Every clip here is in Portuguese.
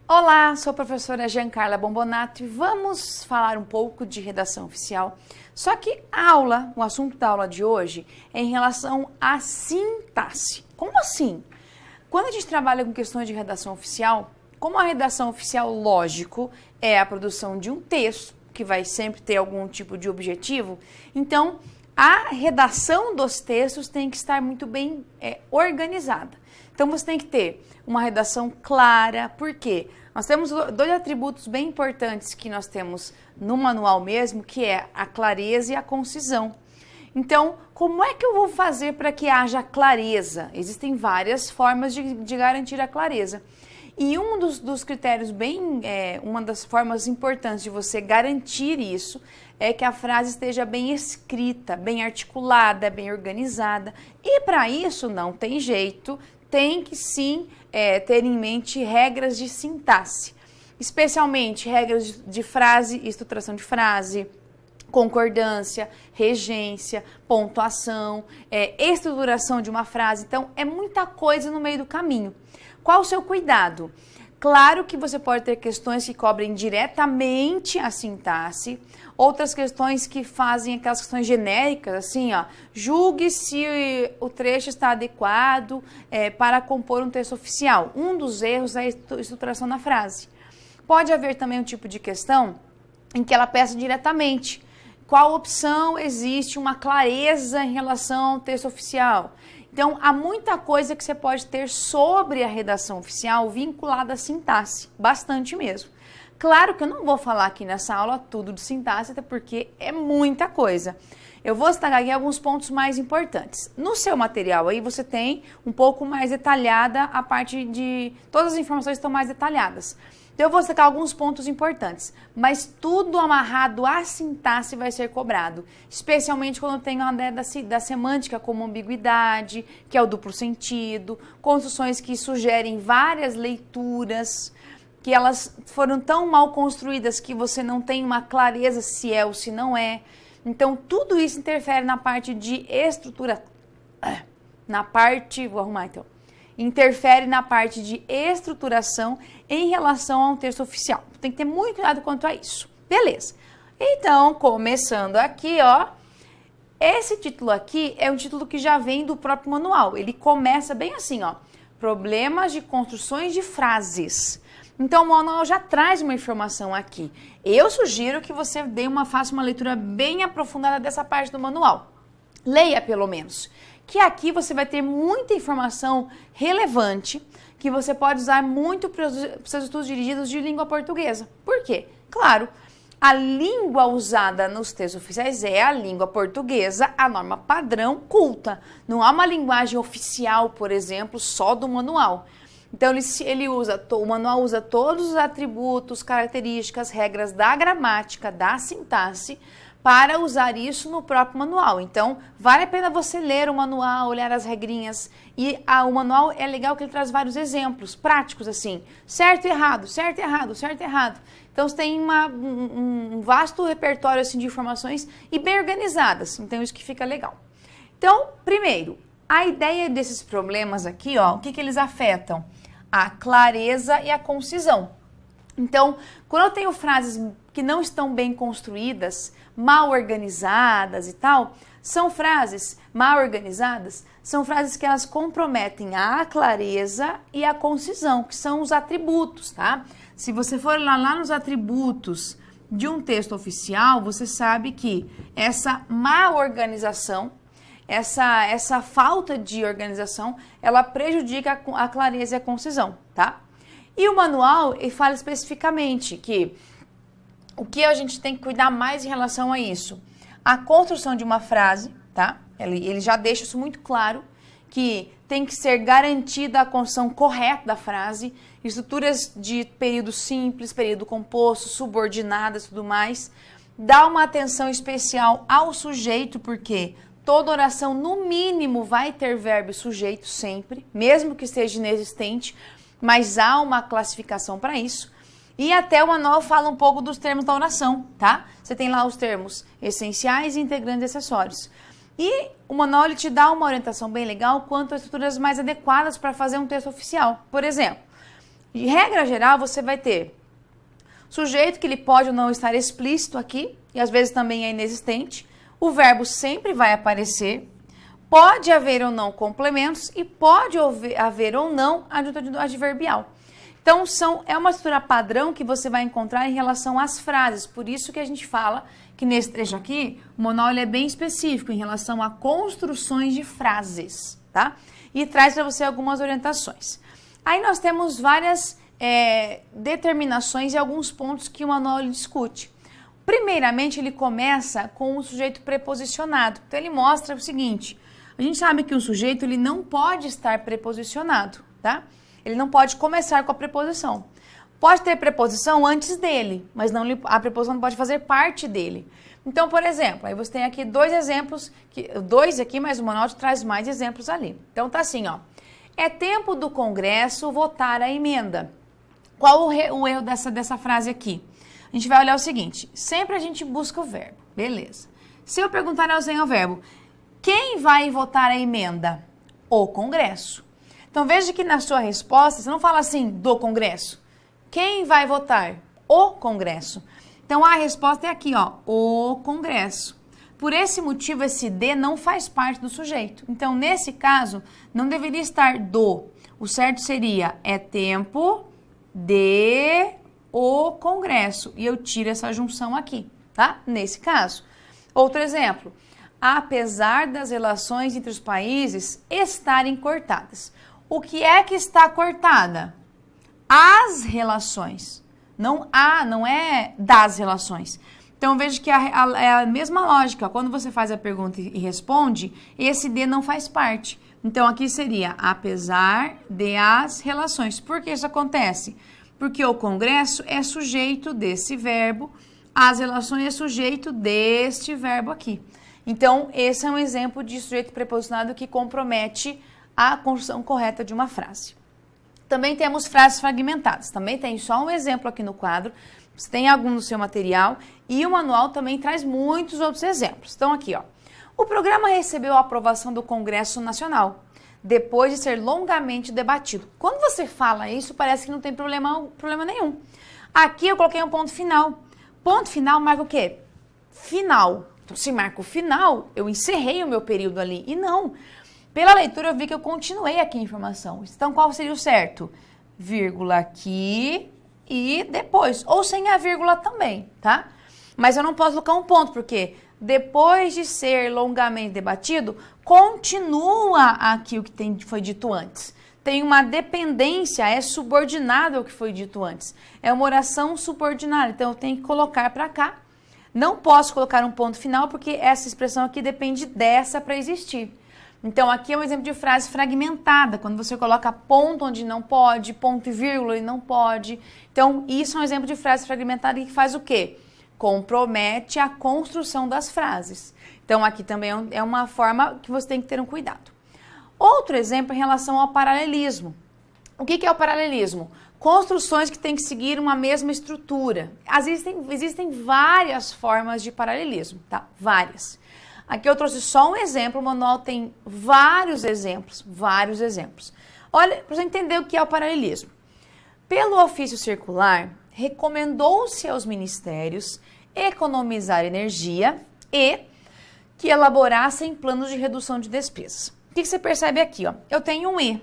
Olá, sou a professora Giancarla Bombonato e vamos falar um pouco de redação oficial. Só que o assunto da aula de hoje é em relação à sintaxe. Como assim? Quando a gente trabalha com questões de redação oficial, como a redação oficial, lógico, é a produção de um texto, que vai sempre ter algum tipo de objetivo, então a redação dos textos tem que estar muito bem organizada. Então você tem que ter uma redação clara, por quê? Nós temos dois atributos bem importantes que nós temos no manual mesmo, que é a clareza e a concisão. Então, como é que eu vou fazer para que haja clareza? Existem várias formas de garantir a clareza. E um dos critérios uma das formas importantes de você garantir isso é que a frase esteja bem escrita, bem articulada, bem organizada. E para isso não tem jeito, tem que sim ter em mente regras de sintaxe, especialmente regras de frase, estruturação de frase, concordância, regência, pontuação, estruturação de uma frase. Então, é muita coisa no meio do caminho. Qual o seu cuidado? Claro que você pode ter questões que cobrem diretamente a sintaxe, outras questões que fazem aquelas questões genéricas, assim, ó, julgue se o trecho está adequado para compor um texto oficial. Um dos erros é a estruturação da frase. Pode haver também um tipo de questão em que ela peça diretamente qual opção existe uma clareza em relação ao texto oficial. Então, há muita coisa que você pode ter sobre a redação oficial vinculada à sintaxe, bastante mesmo. Claro que eu não vou falar aqui nessa aula tudo de sintaxe, até porque é muita coisa. Eu vou destacar aqui alguns pontos mais importantes. No seu material aí você tem um pouco mais detalhada a parte de... Todas as informações estão mais detalhadas. Então eu vou destacar alguns pontos importantes, mas tudo amarrado à sintaxe vai ser cobrado, especialmente quando tem a ideia da semântica como ambiguidade, que é o duplo sentido, construções que sugerem várias leituras, que elas foram tão mal construídas que você não tem uma clareza se é ou se não é. Então tudo isso interfere na parte de estrutura, interfere na parte de estruturação em relação a um texto oficial. Tem que ter muito cuidado quanto a isso. Beleza. Então, começando aqui, ó, esse título aqui é um título que já vem do próprio manual. Ele começa bem assim, ó, problemas de construções de frases. Então, o manual já traz uma informação aqui. Eu sugiro que você faça uma leitura bem aprofundada dessa parte do manual. Leia, pelo menos. Que aqui você vai ter muita informação relevante que você pode usar muito para os seus estudos dirigidos de língua portuguesa. Por quê? Claro, a língua usada nos textos oficiais é a língua portuguesa, a norma padrão culta. Não há uma linguagem oficial, por exemplo, só do manual. Então, o manual usa todos os atributos, características, regras da gramática, da sintaxe, para usar isso no próprio manual. Então, vale a pena você ler o manual, olhar as regrinhas. E o manual é legal que ele traz vários exemplos práticos, assim, certo e errado, certo e errado, certo e errado. Então, você tem um vasto repertório assim, de informações e bem organizadas. Então, isso que fica legal. Então, primeiro, a ideia desses problemas aqui, ó, o que eles afetam? A clareza e a concisão. Então, quando eu tenho frases que não estão bem construídas, mal organizadas e tal, são frases mal organizadas, são frases que elas comprometem a clareza e a concisão, que são os atributos, tá? Se você for lá nos atributos de um texto oficial, você sabe que essa má organização, essa falta de organização, ela prejudica a clareza e a concisão, tá? E o manual ele fala especificamente que o que a gente tem que cuidar mais em relação a isso? A construção de uma frase, tá? Ele já deixa isso muito claro, que tem que ser garantida a construção correta da frase, estruturas de período simples, período composto, subordinadas e tudo mais. Dá uma atenção especial ao sujeito, porque toda oração, no mínimo, vai ter verbo e sujeito sempre, mesmo que esteja inexistente, mas há uma classificação para isso. E até o manual fala um pouco dos termos da oração, tá? Você tem lá os termos essenciais, integrantes e acessórios. E o manual ele te dá uma orientação bem legal quanto a estruturas mais adequadas para fazer um texto oficial. Por exemplo, De regra geral, você vai ter sujeito que ele pode ou não estar explícito aqui, e às vezes também é inexistente. O verbo sempre vai aparecer. Pode haver ou não complementos e pode haver ou não adjunto adverbial. Então, é uma estrutura padrão que você vai encontrar em relação às frases. Por isso que a gente fala que nesse trecho aqui, o manual é bem específico em relação a construções de frases, tá? E traz para você algumas orientações. Aí nós temos várias determinações e alguns pontos que o manual discute. Primeiramente, ele começa com o sujeito preposicionado. Então, ele mostra o seguinte: a gente sabe que o sujeito ele não pode estar preposicionado, tá? Ele não pode começar com a preposição. Pode ter preposição antes dele, mas a preposição não pode fazer parte dele. Então, por exemplo, aí você tem aqui dois exemplos, dois aqui, mas o manual traz mais exemplos ali. Então, tá assim, ó. É tempo do Congresso votar a emenda. Qual o erro dessa frase aqui? A gente vai olhar o seguinte: sempre a gente busca o verbo, beleza. Se eu perguntar ao verbo, quem vai votar a emenda? O Congresso. Então, veja que na sua resposta, você não fala assim, do Congresso. Quem vai votar? O Congresso. Então, a resposta é aqui, ó, o Congresso. Por esse motivo, esse de não faz parte do sujeito. Então, nesse caso, não deveria estar do. O certo seria, é tempo de o Congresso. E eu tiro essa junção aqui, tá? Nesse caso. Outro exemplo. Apesar das relações entre os países estarem cortadas. O que é que está cortada? As relações. Não é das relações. Então, veja que é a mesma lógica. Quando você faz a pergunta e responde, esse de não faz parte. Então, aqui seria apesar de as relações. Por que isso acontece? Porque o Congresso é sujeito desse verbo, as relações é sujeito deste verbo aqui. Então, esse é um exemplo de sujeito preposicionado que compromete a construção correta de uma frase. Também temos frases fragmentadas. Também tem só um exemplo aqui no quadro. Você tem algum no seu material e o manual também traz muitos outros exemplos. Então, aqui, ó. O programa recebeu a aprovação do Congresso Nacional, depois de ser longamente debatido. Quando você fala isso, parece que não tem problema nenhum. Aqui eu coloquei um ponto final. Ponto final marca o quê? Final. Então, se marca o final, eu encerrei o meu período ali. E não. Pela leitura, eu vi que eu continuei aqui a informação. Então, qual seria o certo? Vírgula aqui e depois. Ou sem a vírgula também, tá? Mas eu não posso colocar um ponto, porque depois de ser longamente debatido, continua aqui o que foi dito antes. Tem uma dependência, é subordinado ao que foi dito antes. É uma oração subordinada, então eu tenho que colocar para cá. Não posso colocar um ponto final, porque essa expressão aqui depende dessa para existir. Então, aqui é um exemplo de frase fragmentada, quando você coloca ponto onde não pode, ponto e vírgula e não pode. Então, isso é um exemplo de frase fragmentada que faz o quê? Compromete a construção das frases. Então, aqui também é uma forma que você tem que ter um cuidado. Outro exemplo em relação ao paralelismo. O que é o paralelismo? Construções que têm que seguir uma mesma estrutura. Existem várias formas de paralelismo, tá? Várias. Aqui eu trouxe só um exemplo, o manual tem vários exemplos. Olha, para você entender o que é o paralelismo. Pelo ofício circular, recomendou-se aos ministérios economizar energia e que elaborassem planos de redução de despesas. O que você percebe aqui? Ó? Eu tenho um E,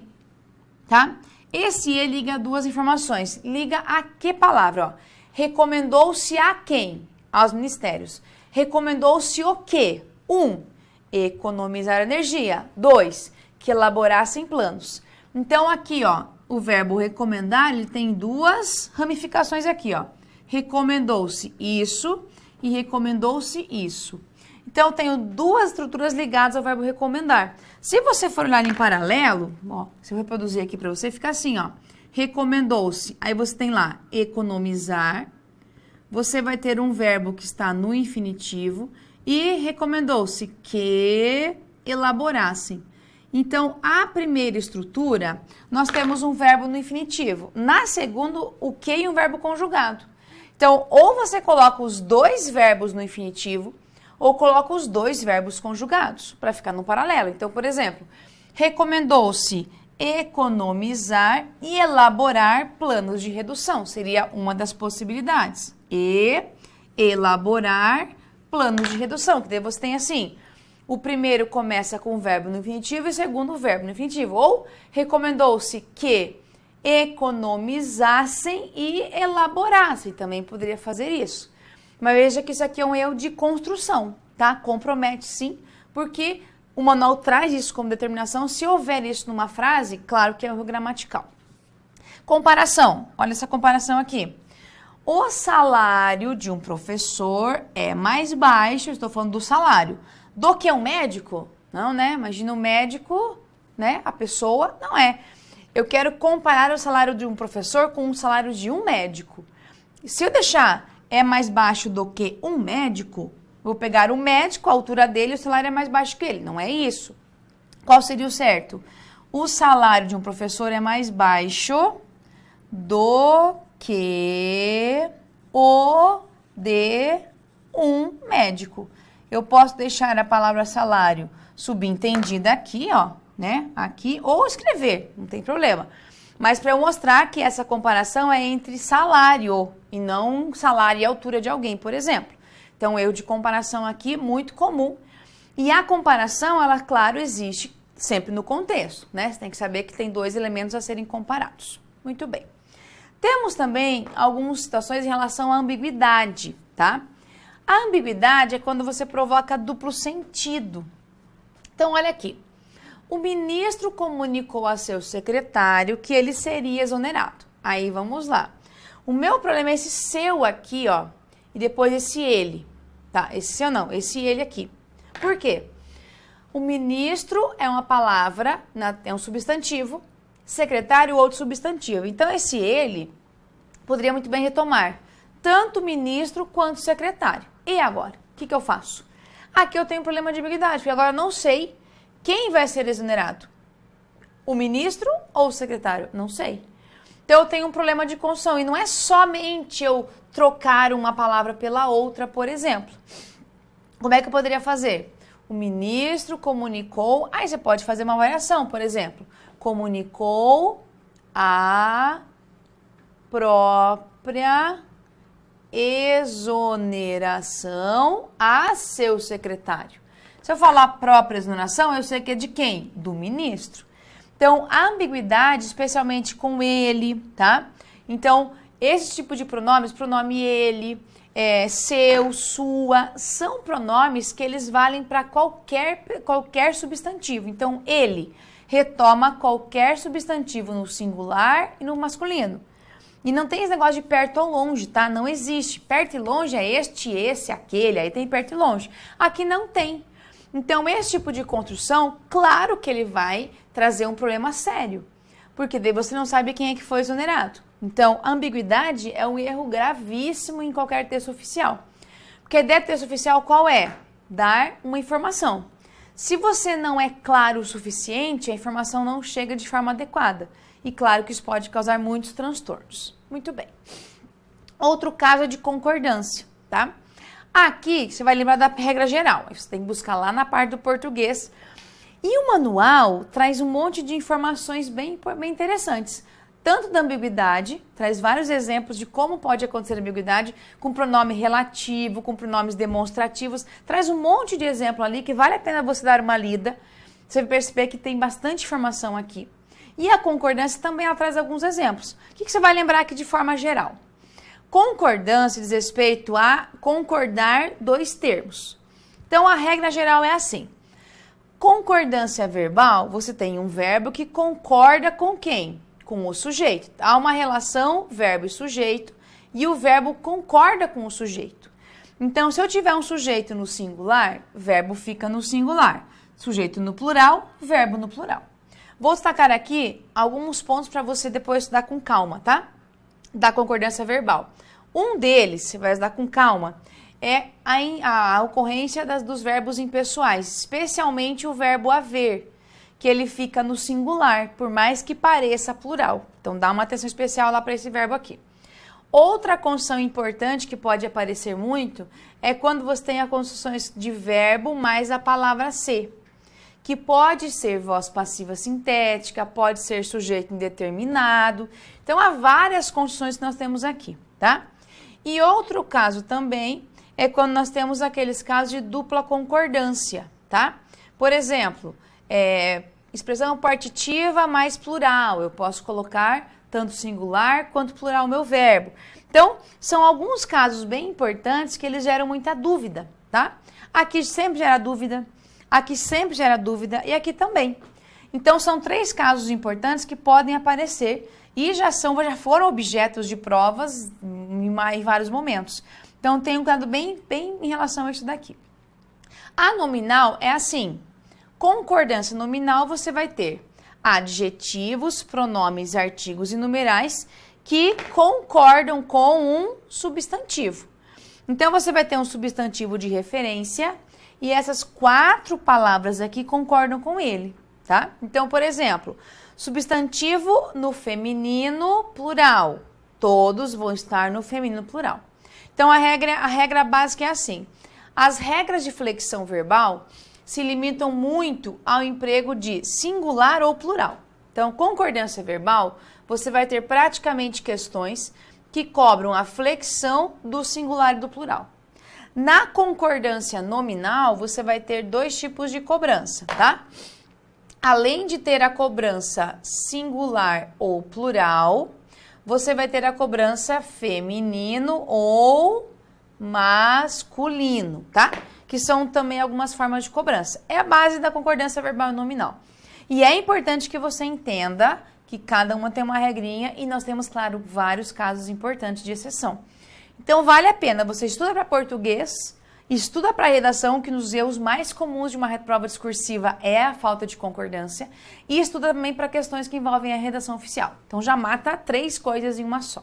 tá? Esse E liga duas informações. Liga a que palavra? Ó? Recomendou-se a quem? Aos ministérios. Recomendou-se o quê? 1. Economizar energia. 2. Que elaborassem planos. Então, aqui, ó, o verbo recomendar, ele tem duas ramificações aqui, ó. Recomendou-se isso e recomendou-se isso. Então, eu tenho duas estruturas ligadas ao verbo recomendar. Se você for olhar em paralelo, ó, se eu reproduzir aqui para você, fica assim, ó. Recomendou-se. Aí você tem lá economizar. Você vai ter um verbo que está no infinitivo. E recomendou-se que elaborassem. Então, a primeira estrutura, nós temos um verbo no infinitivo. Na segunda, o que e um verbo conjugado. Então, ou você coloca os dois verbos no infinitivo, ou coloca os dois verbos conjugados, para ficar no paralelo. Então, por exemplo, recomendou-se economizar e elaborar planos de redução. Seria uma das possibilidades. E elaborar planos de redução, que daí você tem assim, o primeiro começa com o verbo no infinitivo e o segundo o verbo no infinitivo. Ou recomendou-se que economizassem e elaborassem. Também poderia fazer isso. Mas veja que isso aqui é um erro de construção, tá? Compromete sim, porque o manual traz isso como determinação. Se houver isso numa frase, claro que é um erro gramatical. Comparação. Olha essa comparação aqui. O salário de um professor é mais baixo, estou falando do salário, do que um médico? Não, né? Imagina um médico, né? A pessoa, não é. Eu quero comparar o salário de um professor com o salário de um médico. Se eu deixar é mais baixo do que um médico, vou pegar o médico, a altura dele, o salário é mais baixo que ele. Não é isso. Qual seria o certo? O salário de um professor é mais baixo do que o de um médico. Eu posso deixar a palavra salário subentendida aqui, ó, né? Aqui, ou escrever, não tem problema. Mas para eu mostrar que essa comparação é entre salário e não salário e altura de alguém, por exemplo. Então, erro de comparação aqui, muito comum. E a comparação, ela, claro, existe sempre no contexto, né? Você tem que saber que tem dois elementos a serem comparados. Muito bem. Temos também algumas situações em relação à ambiguidade, tá? A ambiguidade é quando você provoca duplo sentido. Então, olha aqui. O ministro comunicou a seu secretário que ele seria exonerado. Aí, vamos lá. O meu problema é esse seu aqui, ó, e depois esse ele, tá? Esse seu não, esse ele aqui. Por quê? O ministro é uma palavra, é um substantivo, secretário, outro substantivo. Então, esse ele poderia muito bem retomar tanto o ministro quanto o secretário. E agora? O que eu faço? Aqui eu tenho um problema de ambiguidade, porque agora eu não sei quem vai ser exonerado. O ministro ou o secretário? Não sei. Então, eu tenho um problema de construção. E não é somente eu trocar uma palavra pela outra, por exemplo. Como é que eu poderia fazer? O ministro comunicou... Aí você pode fazer uma variação, por exemplo. Comunicou a própria exoneração a seu secretário. Se eu falar própria exoneração, eu sei que é de quem? Do ministro. Então, a ambiguidade, especialmente com ele, tá? Então, esse tipo de pronomes, pronome ele, seu, sua, são pronomes que eles valem para qualquer substantivo. Então, ele retoma qualquer substantivo no singular e no masculino. E não tem esse negócio de perto ou longe, tá? Não existe. Perto e longe é este, esse, aquele, aí tem perto e longe. Aqui não tem. Então, esse tipo de construção, claro que ele vai trazer um problema sério, porque daí você não sabe quem é que foi exonerado. Então, a ambiguidade é um erro gravíssimo em qualquer texto oficial. Porque a ideia do texto oficial qual é? Dar uma informação. Se você não é claro o suficiente, a informação não chega de forma adequada. E claro que isso pode causar muitos transtornos. Muito bem. Outro caso é de concordância, tá? Aqui, você vai lembrar da regra geral. Você tem que buscar lá na parte do português. E o manual traz um monte de informações bem interessantes. Tanto da ambiguidade, traz vários exemplos de como pode acontecer a ambiguidade, com pronome relativo, com pronomes demonstrativos. Traz um monte de exemplo ali que vale a pena você dar uma lida. Você vai perceber que tem bastante informação aqui. E a concordância também ela traz alguns exemplos. O que você vai lembrar aqui de forma geral? Concordância diz respeito a concordar dois termos. Então, a regra geral é assim. Concordância verbal, você tem um verbo que concorda com quem? Com o sujeito. Há uma relação verbo e sujeito e o verbo concorda com o sujeito. Então, se eu tiver um sujeito no singular, verbo fica no singular. Sujeito no plural, verbo no plural. Vou destacar aqui alguns pontos para você depois estudar com calma, tá? Da concordância verbal. Um deles, você vai estudar com calma, é a ocorrência dos verbos impessoais, especialmente o verbo haver, que ele fica no singular, por mais que pareça plural. Então, dá uma atenção especial lá para esse verbo aqui. Outra construção importante que pode aparecer muito é quando você tem as construções de verbo mais a palavra ser, que pode ser voz passiva sintética, pode ser sujeito indeterminado. Então, há várias condições que nós temos aqui, tá? E outro caso também é quando nós temos aqueles casos de dupla concordância, tá? Por exemplo, expressão partitiva mais plural, eu posso colocar tanto singular quanto plural o meu verbo. Então, são alguns casos bem importantes que eles geram muita dúvida, tá? Aqui sempre gera dúvida, aqui sempre gera dúvida e aqui também. Então, são 3 casos importantes que podem aparecer e já foram objetos de provas em vários momentos. Então, tem um cuidado bem em relação a isso daqui. A nominal é assim, concordância nominal você vai ter adjetivos, pronomes, artigos e numerais que concordam com um substantivo. Então, você vai ter um substantivo de referência e essas 4 palavras aqui concordam com ele, tá? Então, por exemplo, substantivo no feminino plural. Todos vão estar no feminino plural. Então, a regra básica é assim. As regras de flexão verbal se limitam muito ao emprego de singular ou plural. Então, concordância verbal, você vai ter praticamente questões que cobram a flexão do singular e do plural. Na concordância nominal, você vai ter 2 tipos de cobrança, tá? Além de ter a cobrança singular ou plural, você vai ter a cobrança feminino ou masculino, tá? Que são também algumas formas de cobrança. É a base da concordância verbal e nominal. E é importante que você entenda que cada uma tem uma regrinha e nós temos, claro, vários casos importantes de exceção. Então, vale a pena, você estuda para português, estuda para redação, que nos erros mais comuns de uma prova discursiva é a falta de concordância, e estuda também para questões que envolvem a redação oficial. Então, já mata 3 coisas em uma só.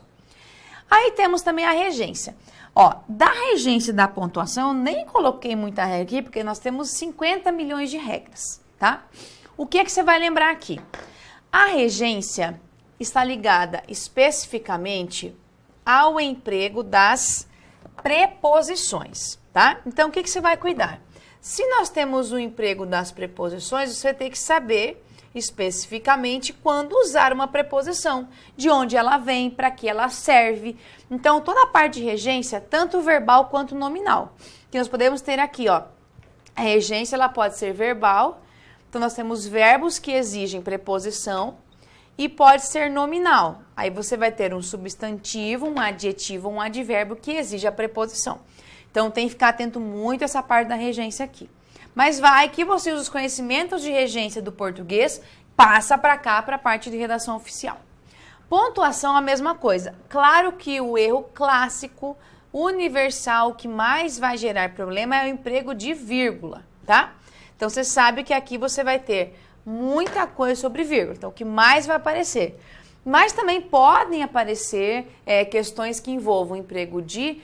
Aí temos também a regência. Ó, da regência da pontuação, eu nem coloquei muita regra aqui, porque nós temos 50 milhões de regras, tá? O que é que você vai lembrar aqui? A regência está ligada especificamente ao emprego das preposições, tá? Então, o que você vai cuidar? Se nós temos o emprego das preposições, você tem que saber especificamente quando usar uma preposição, de onde ela vem, para que ela serve. Então, toda a parte de regência, tanto verbal quanto nominal, que nós podemos ter aqui, ó, a regência, ela pode ser verbal, então nós temos verbos que exigem preposição, e pode ser nominal. Aí você vai ter um substantivo, um adjetivo, um advérbio que exige a preposição. Então, tem que ficar atento muito a essa parte da regência aqui. Mas vai que você usa os conhecimentos de regência do português, passa para cá, para a parte de redação oficial. Pontuação, a mesma coisa. Claro que o erro clássico, universal, que mais vai gerar problema é o emprego de vírgula, tá? Então, você sabe que aqui você vai ter muita coisa sobre vírgula, então o que mais vai aparecer. Mas também podem aparecer questões que envolvam emprego de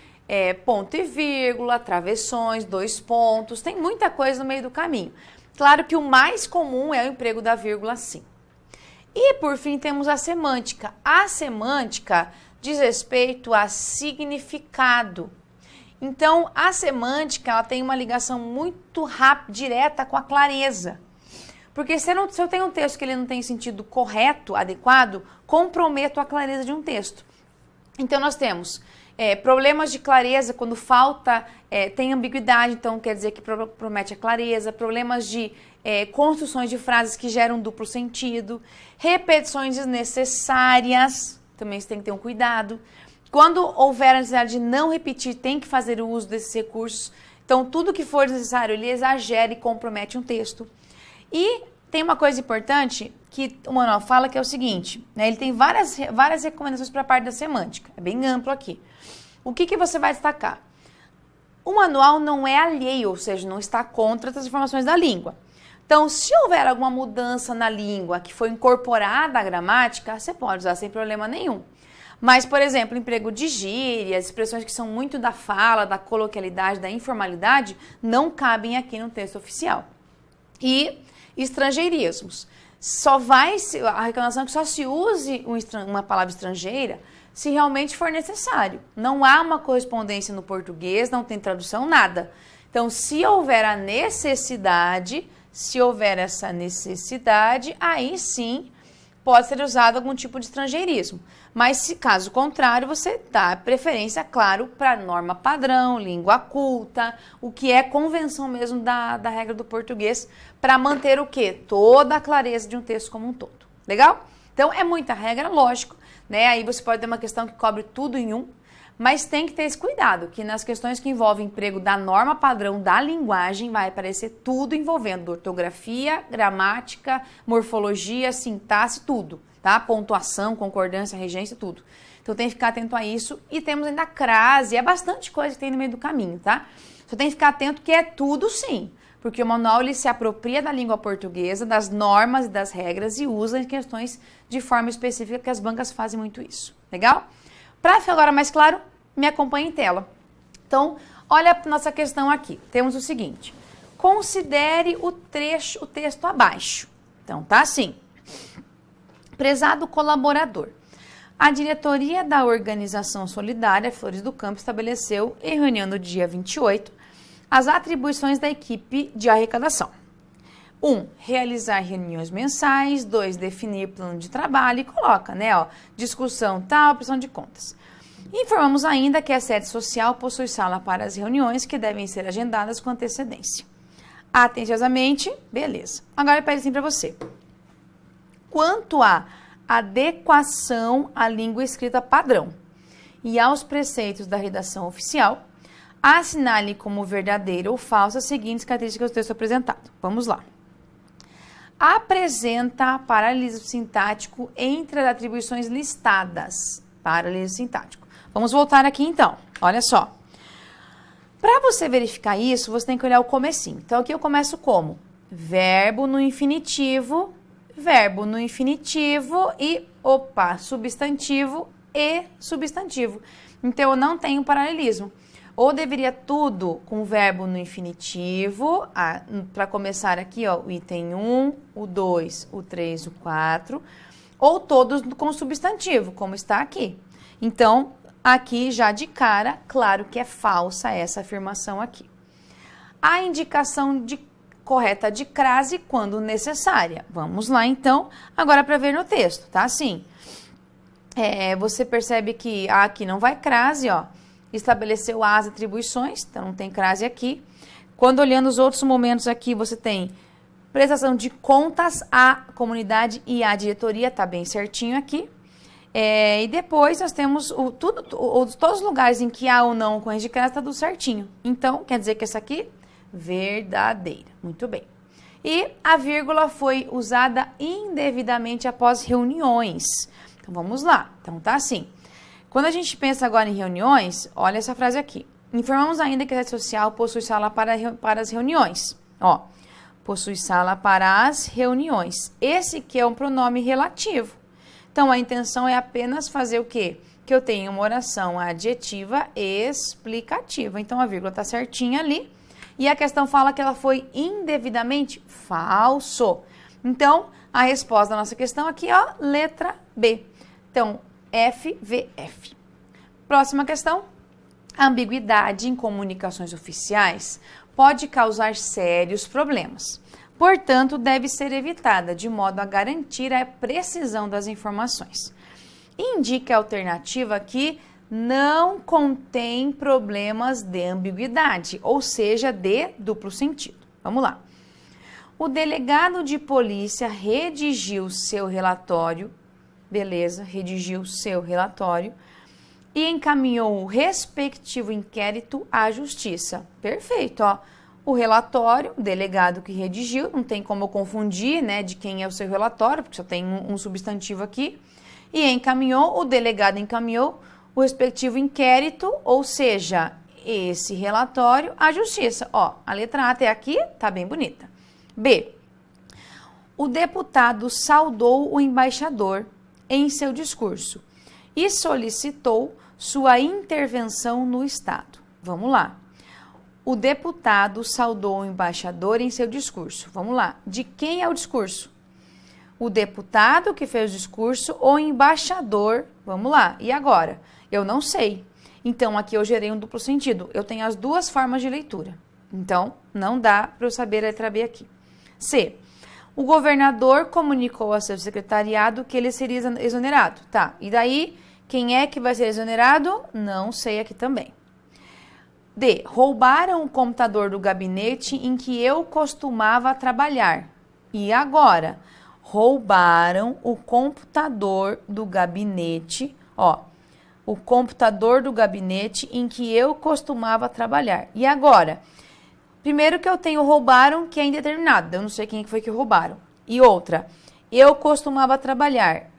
ponto e vírgula, travessões, 2 pontos, tem muita coisa no meio do caminho. Claro que o mais comum é o emprego da vírgula, sim. E por fim temos a semântica. A semântica diz respeito a significado. Então a semântica ela tem uma ligação muito rápida, direta com a clareza. Porque se eu tenho um texto que ele não tem sentido correto, adequado, comprometo a clareza de um texto. Então, nós temos problemas de clareza quando falta, tem ambiguidade, então quer dizer que promete a clareza, problemas de construções de frases que geram duplo sentido, repetições desnecessárias, também você tem que ter um cuidado. Quando houver a necessidade de não repetir, tem que fazer o uso desses recursos. Então, tudo que for necessário, ele exagera e compromete um texto. E tem uma coisa importante que o manual fala que é o seguinte, né? Ele tem várias recomendações para a parte da semântica, é bem amplo aqui. O que você vai destacar? O manual não é alheio, ou seja, não está contra as transformações da língua. Então, se houver alguma mudança na língua que foi incorporada à gramática, você pode usar sem problema nenhum. Mas, por exemplo, emprego de gírias, expressões que são muito da fala, da coloquialidade, da informalidade, não cabem aqui no texto oficial. E estrangeirismos. A reclamação é que só se use uma palavra estrangeira se realmente for necessário. Não há uma correspondência no português, não tem tradução, nada. Então, se houver a necessidade, Se houver essa necessidade, aí sim pode ser usado algum tipo de estrangeirismo. Mas, se caso contrário, você dá preferência, claro, para norma padrão, língua culta, o que é convenção mesmo da regra do português, para manter o quê? Toda a clareza de um texto como um todo. Legal? Então, é muita regra, lógico, né? Aí você pode ter uma questão que cobre tudo em um, mas tem que ter esse cuidado, que nas questões que envolvem emprego da norma padrão da linguagem, vai aparecer tudo envolvendo ortografia, gramática, morfologia, sintaxe, tudo, tá? Pontuação, concordância, regência, tudo. Então tem que ficar atento a isso. E temos ainda a crase, é bastante coisa que tem no meio do caminho, tá? Só tem que ficar atento que é tudo sim, porque o manual ele se apropria da língua portuguesa, das normas e das regras e usa em questões de forma específica, que as bancas fazem muito isso. Legal? Para ficar agora mais claro, me acompanhe em tela. Então, olha a nossa questão aqui. Temos o seguinte: considere o texto abaixo. Então, tá assim. Prezado colaborador, a diretoria da Organização Solidária Flores do Campo estabeleceu, em reunião do dia 28, as atribuições da equipe de arrecadação. 1. Realizar reuniões mensais. 2. Definir plano de trabalho e coloca, né, ó, discussão tal, prestação de contas. Informamos ainda que a sede social possui sala para as reuniões que devem ser agendadas com antecedência. Atenciosamente, beleza. Agora eu peço assim para você. Quanto à adequação à língua escrita padrão e aos preceitos da redação oficial, assinale como verdadeira ou falsa as seguintes características do texto apresentado. Vamos lá. Apresenta paralelismo sintático entre as atribuições listadas. Paralelismo sintático. Vamos voltar aqui então. Olha só. Para você verificar isso, você tem que olhar o comecinho. Então aqui eu começo como? Verbo no infinitivo e, substantivo e substantivo. Então eu não tenho paralelismo. Ou deveria tudo com verbo no infinitivo, para começar aqui, ó, o item 1, o 2, o 3, o 4, ou todos com substantivo, como está aqui. Então, aqui já de cara, claro que é falsa essa afirmação aqui. A indicação correta de crase quando necessária. Vamos lá, então, agora para ver no texto, tá? Assim, você percebe que aqui não vai crase, ó. Estabeleceu as atribuições, então não tem crase aqui. Quando olhando os outros momentos aqui, você tem prestação de contas à comunidade e à diretoria, tá bem certinho aqui. E depois nós temos todos os lugares em que há ou não ocorrência de crase, tá tudo certinho. Então, quer dizer que essa aqui, verdadeira. Muito bem. E a vírgula foi usada indevidamente após reuniões. Então, vamos lá. Então, tá assim. Quando a gente pensa agora em reuniões, olha essa frase aqui. Informamos ainda que a rede social possui sala para as reuniões. Ó, possui sala para as reuniões. Esse que é um pronome relativo. Então, a intenção é apenas fazer o quê? Que eu tenha uma oração adjetiva explicativa. Então, a vírgula está certinha ali. E a questão fala que ela foi indevidamente falso. Então, a resposta da nossa questão aqui, ó, letra B. Então, FVF. Próxima questão. A ambiguidade em comunicações oficiais pode causar sérios problemas. Portanto, deve ser evitada de modo a garantir a precisão das informações. Indique a alternativa que não contém problemas de ambiguidade, ou seja, de duplo sentido. Vamos lá. O delegado de polícia redigiu seu relatório, beleza, redigiu seu relatório e encaminhou o respectivo inquérito à justiça. Perfeito, ó. O relatório, o delegado que redigiu, não tem como eu confundir, né, de quem é o seu relatório, porque só tem um substantivo aqui. E encaminhou, o delegado encaminhou o respectivo inquérito, ou seja, esse relatório à justiça. Ó, a letra A até aqui tá bem bonita. B. O deputado saudou o embaixador em seu discurso e solicitou sua intervenção no Estado. Vamos lá. O deputado saudou o embaixador em seu discurso. Vamos lá. De quem é o discurso? O deputado que fez o discurso ou o embaixador? Vamos lá. E agora? Eu não sei. Então, aqui eu gerei um duplo sentido. Eu tenho as duas formas de leitura. Então, não dá para eu saber a letra B aqui. C. O governador comunicou ao seu secretariado que ele seria exonerado. Tá, e daí, quem é que vai ser exonerado? Não sei aqui também. D. Roubaram o computador do gabinete em que eu costumava trabalhar. E agora? Roubaram o computador do gabinete, ó, o computador do gabinete em que eu costumava trabalhar. E agora? Primeiro que eu tenho roubaram, que é indeterminado, eu não sei quem foi que roubaram. E outra, eu costumava trabalhar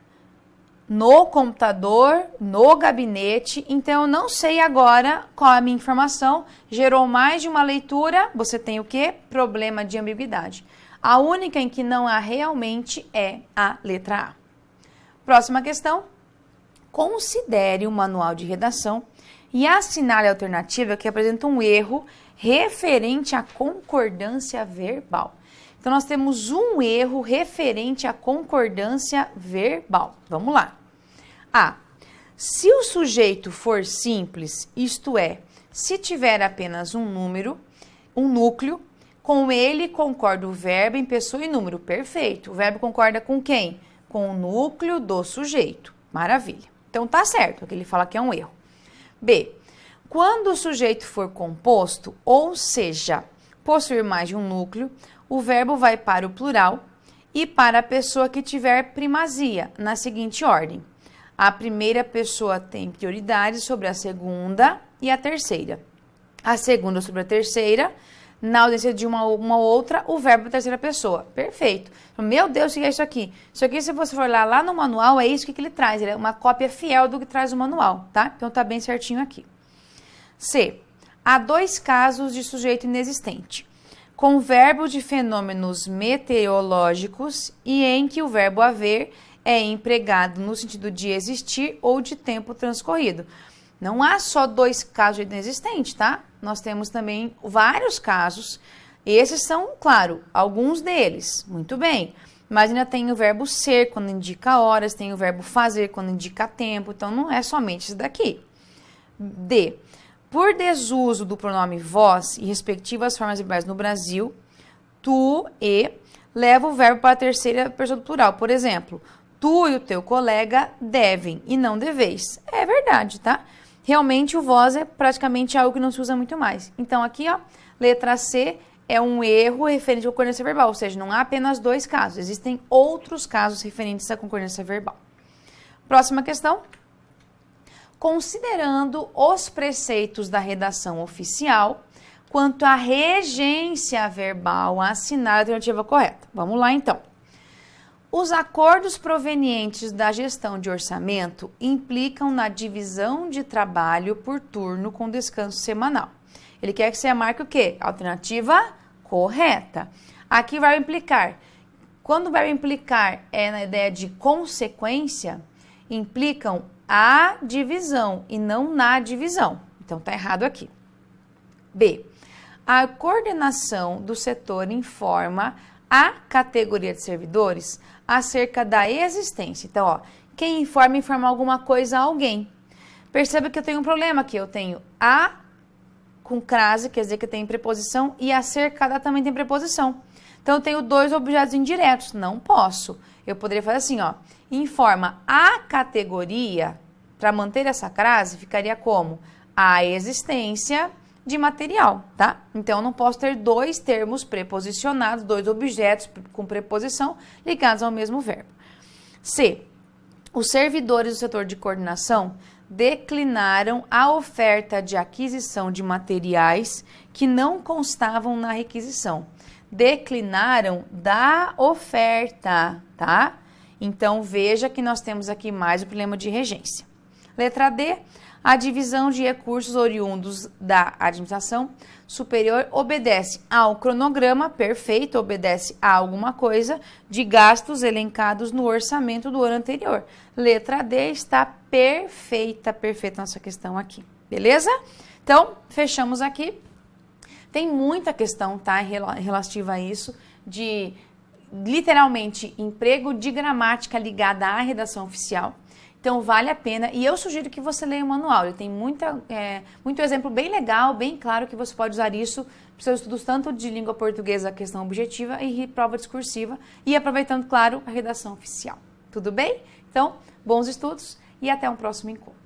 no computador, no gabinete, então eu não sei agora qual é a minha informação. Gerou mais de uma leitura, você tem o quê? Problema de ambiguidade. A única em que não há realmente é a letra A. Próxima questão. Considere o manual de redação e assinale a alternativa que apresenta um erro referente à concordância verbal. Então, nós temos um erro referente à concordância verbal. Vamos lá. A. Se o sujeito for simples, isto é, se tiver apenas um núcleo, com ele concorda o verbo em pessoa e número. Perfeito. O verbo concorda com quem? Com o núcleo do sujeito. Maravilha. Então, tá certo, que ele fala que é um erro. B. Quando o sujeito for composto, ou seja, possuir mais de um núcleo, o verbo vai para o plural e para a pessoa que tiver primazia, na seguinte ordem. A primeira pessoa tem prioridade sobre a segunda e a terceira. A segunda sobre a terceira, na ausência de uma outra, o verbo é a terceira pessoa. Perfeito. Meu Deus, o que é isso aqui? Isso aqui, se você for lá no manual, é isso que ele traz. Ele é uma cópia fiel do que traz o manual, tá? Então, tá bem certinho aqui. C. Há dois casos de sujeito inexistente. Com verbos de fenômenos meteorológicos e em que o verbo haver é empregado no sentido de existir ou de tempo transcorrido. Não há só dois casos de inexistente, tá? Nós temos também vários casos. Esses são, claro, alguns deles. Muito bem. Mas ainda tem o verbo ser, quando indica horas, tem o verbo fazer, quando indica tempo. Então, não é somente isso daqui. D. Por desuso do pronome vós e respectivas formas verbais no Brasil, tu e leva o verbo para a terceira pessoa do plural. Por exemplo, tu e o teu colega devem e não deveis. É verdade, tá? Realmente o vós é praticamente algo que não se usa muito mais. Então aqui, ó, letra C é um erro referente à concordância verbal, ou seja, não há apenas dois casos, existem outros casos referentes à concordância verbal. Próxima questão. Considerando os preceitos da redação oficial, quanto à regência verbal, assinar a alternativa correta. Vamos lá, então. Os acordos provenientes da gestão de orçamento implicam na divisão de trabalho por turno com descanso semanal. Ele quer que você marque o quê? Alternativa correta. Aqui vai implicar. Quando vai implicar é na ideia de consequência, implicam a divisão e não na divisão. Então, tá errado aqui. B. A coordenação do setor informa a categoria de servidores acerca da existência. Então, ó, quem informa alguma coisa a alguém. Perceba que eu tenho um problema aqui. Eu tenho a com crase, quer dizer que tem preposição, e acerca da também tem preposição. Então, eu tenho dois objetos indiretos. Não posso. Eu poderia fazer assim, ó. Informa a categoria, para manter essa crase, ficaria como? A existência de material, tá? Então, eu não posso ter dois termos preposicionados, dois objetos com preposição ligados ao mesmo verbo. C. Os servidores do setor de coordenação declinaram a oferta de aquisição de materiais que não constavam na requisição. Declinaram da oferta, tá? Então, veja que nós temos aqui mais o problema de regência. Letra D. A divisão de recursos oriundos da administração superior obedece ao cronograma, perfeito, obedece a alguma coisa, de gastos elencados no orçamento do ano anterior. Letra D está perfeita nossa questão aqui, beleza? Então, fechamos aqui. Tem muita questão, tá, relativa a isso, de literalmente emprego de gramática ligada à redação oficial. Então vale a pena e eu sugiro que você leia o manual. Ele tem muito exemplo bem legal, bem claro que você pode usar isso para os seus estudos tanto de língua portuguesa, questão objetiva e prova discursiva e aproveitando, claro, a redação oficial. Tudo bem? Então, bons estudos e até um próximo encontro.